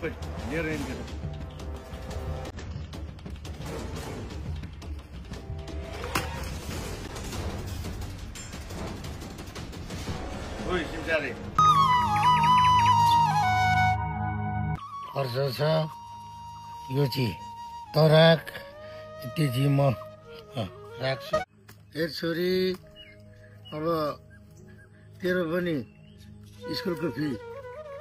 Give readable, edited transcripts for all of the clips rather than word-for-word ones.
लिएर हिँड्छ। ओइ सिमसारे खर्च छ यो चाहिँ तराक यति चाहिँ म राख्छु। ए छोरी अब तेरो पनि स्कुलको फी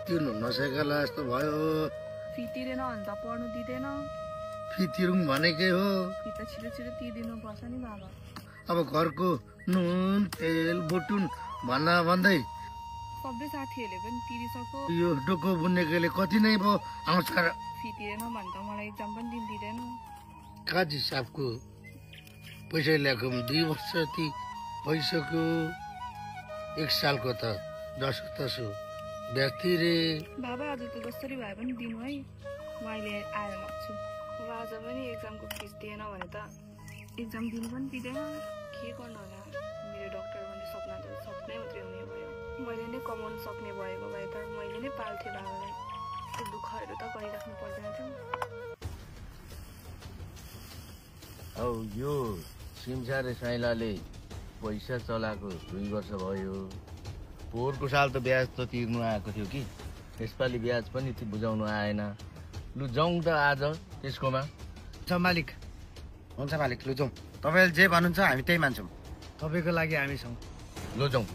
तिर्नु नसकेला जस्तो भयो। फी तिरेन भने त पढ्नु दिँदैन। फी तिरौँ भनेकै हो। फी त छिटो छिटो तिर्दिनु पर्छ नि बाबा। अब घरको नुन तेल बुटुन भन्दै सबै साथीहरूले पनि तिरिसक्यो। यो डोको बुनेकोले कति नै पो आउँछ र। फी तिरेन भने त मलाई एक्जाम पनि दिन दिँदैन। काजी साहबको पैसा ल्याएको 2 वर्ष ती भइसक्यो। 1 सालको त 10 ब्याज तिरे। बाबा आज त जसरी भए पनि दिनु है, म अहिले आएर लाग्छु। अब आज पनि एक्जामको फिस दिएन भने त एक्जाम दिनु पनि दिँदैन। के गर्नु होला, मेरो डक्टर भन्ने सपना त सपनै मात्रै हुने भयो। मैले नै कमाउनु सक्ने भएको भए त मैले नै पाल्थेँ बाबालाई। त्यो दुःखहरू त गरिराख्नु पर्दैन थियो। औ यो सिमसारे साइलाले पैसा चलाएको 2 वर्ष भयो। पोहोरको साल त ब्याज त तिर्नु आएको थियो कि, यसपालि ब्याज पनि बुझाउनु आएन। लु जाउँ त आज त्यसकोमा। मालिक हुन्छ मालिक, लु जाउँ। तपाईँले जे भन्नुहुन्छ हामी त्यही मान्छौँ। तपाईँको लागि हामी छौँ। लु जाउँ।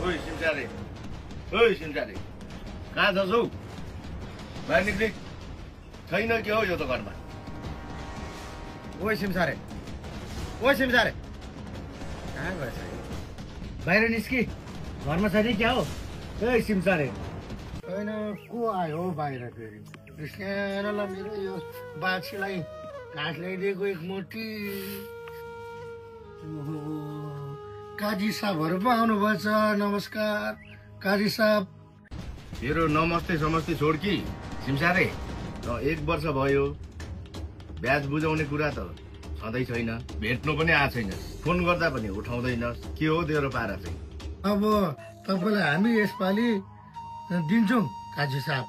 ओइ सिमसारे, ओइ सिमसारे, कहाँ छस् हौ? बाहिर निक्ले। छैन के हो यो त घरमा? ओइ सिमसारे, ओइ सिमसारे, कहाँ गएछ? बाहिर निस्कि, घरमा छैन क्या हो? ए सिमसारे होइन को आयो बाहिर फेरि? सानोलाई मेरो यो बाछीलाई घाँस ल्याइदिएको एक मोटी। काजी साहबहरू पो आउनुभएछ। नमस्कार काजी साहब। मेरो नमस्ते समस्ते छोड कि सिमसारे। 1 वर्ष भयो, ब्याज बुझाउने कुरा त छँदै छैन। भेट्नु पनि आएको छैन, फोन गर्दा पनि उठाउँदैन। के हो तेरो पारा चाहिँ? अब तपाईँलाई हामी यसपालि दिन्छौँ काजी साहब।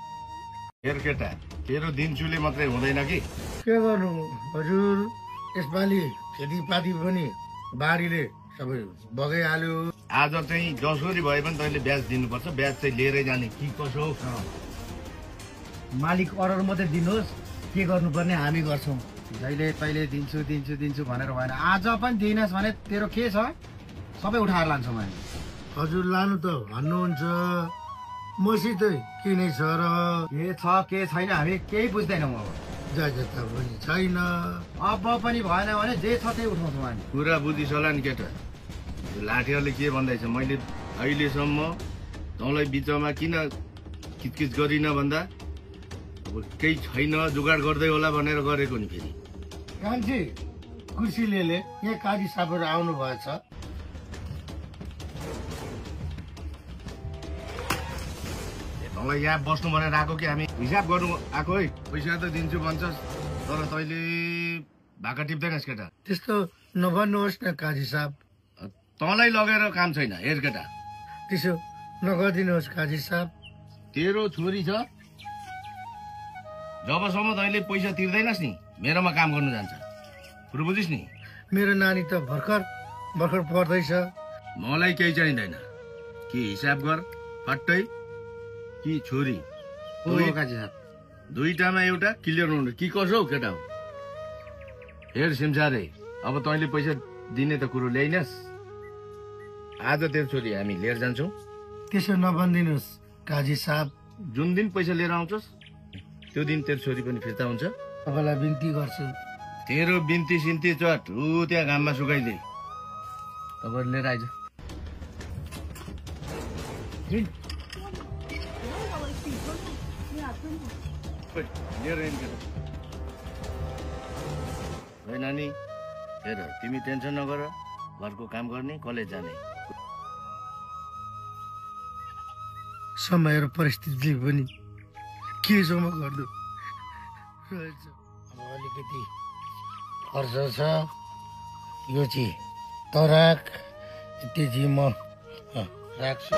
हेर केटा, तेरो दिनचुले मात्रै हुँदैन कि। के गर्नु हजुर, यसपालि खेतीपाती पनि बाढीले सबै बगाइहाल्यो। आज चाहिँ जसरी भए पनि तैँले ब्याज दिनुपर्छ। ब्याज चाहिँ लिएरै जाने कि कसो? मालिक अर्डर मात्रै दिनुहोस्, के गर्नुपर्ने हामी गर्छौँ। जहिले तैँले दिन्छु दिन्छु दिन्छु भनेर भएन। आज पनि दिइनस् भने तेरो के छ सबै उठाएर लान्छौँ हामी। हजुर लानु त भन्नुहुन्छ, मसित के नै छ र? के छ के छैन हामी केही बुझ्दैनौँ। अब जाजता पनि छैन। अब पनि भएन भने जे छ त्यही उठाउँछौँ हामी। कुरा बुझिसला नि केटा। यो लाठीहरूले के भन्दैछ? मैले अहिलेसम्म तँलाई बिचमा किन किचकिच गरिन भन्दा अब केही छैन, जुगाड गर्दै होला भनेर गरेको नि। फेरि कान्छी कुर्सी ले यहाँ काजी साहबहरू आउनु भएछ। तँलाई यहाँ बस्नु भनेर आएको कि हामी हिसाब गर्नु आएको है? पैसा त दिन्छु भन्छस् तर तैँले भाका टिप्दैनस् केटा। त्यस्तो नभन्नुहोस् न काजी साहब। तँलाई लगेर काम छैन। हेर केटा, त्यसो नगरिदिनुहोस् काजी साहब। तेरो छोरी छ, जबसम्म तैँले पैसा तिर्दैनस् नि मेरोमा काम गर्नु जान्छ। कुरो बुझिस् नि? मेरो नानी त भर्खर पढ्दैछ। मलाई केही चाहिँदैन। कि हिसाब गर फट्टै कि छोरी? हो काजी साहब, दुईटामा एउटा क्लियर हुनु कि कसो हो केटा? हेर सिमसारे, अब तैँले पैसा दिने त कुरो ल्याइनस्। आज तेरो छोरी हामी लिएर जान्छौँ। त्यसो नभनिदिनुहोस् काजी साहब। जुन दिन पैसा लिएर आउँछस् त्यो दिन तेरो छोरी पनि फिर्ता हुन्छ। तपाईँलाई बिन्ती गर्छु। तेरो बिन्ती सिन्ती चट ऊ त्यहाँ घाममा सुकाइदिए। तपाईँ लिएर आइज। नानी हेर, तिमी टेन्सन नगर, घरको काम गर्ने, कलेज जाने। समय र परिस्थितिले पनि केसम्म गर्नु रहेछ। अब अलिकति खर्च छ यो चाहिँ त राख यति चाहिँ म राख्छु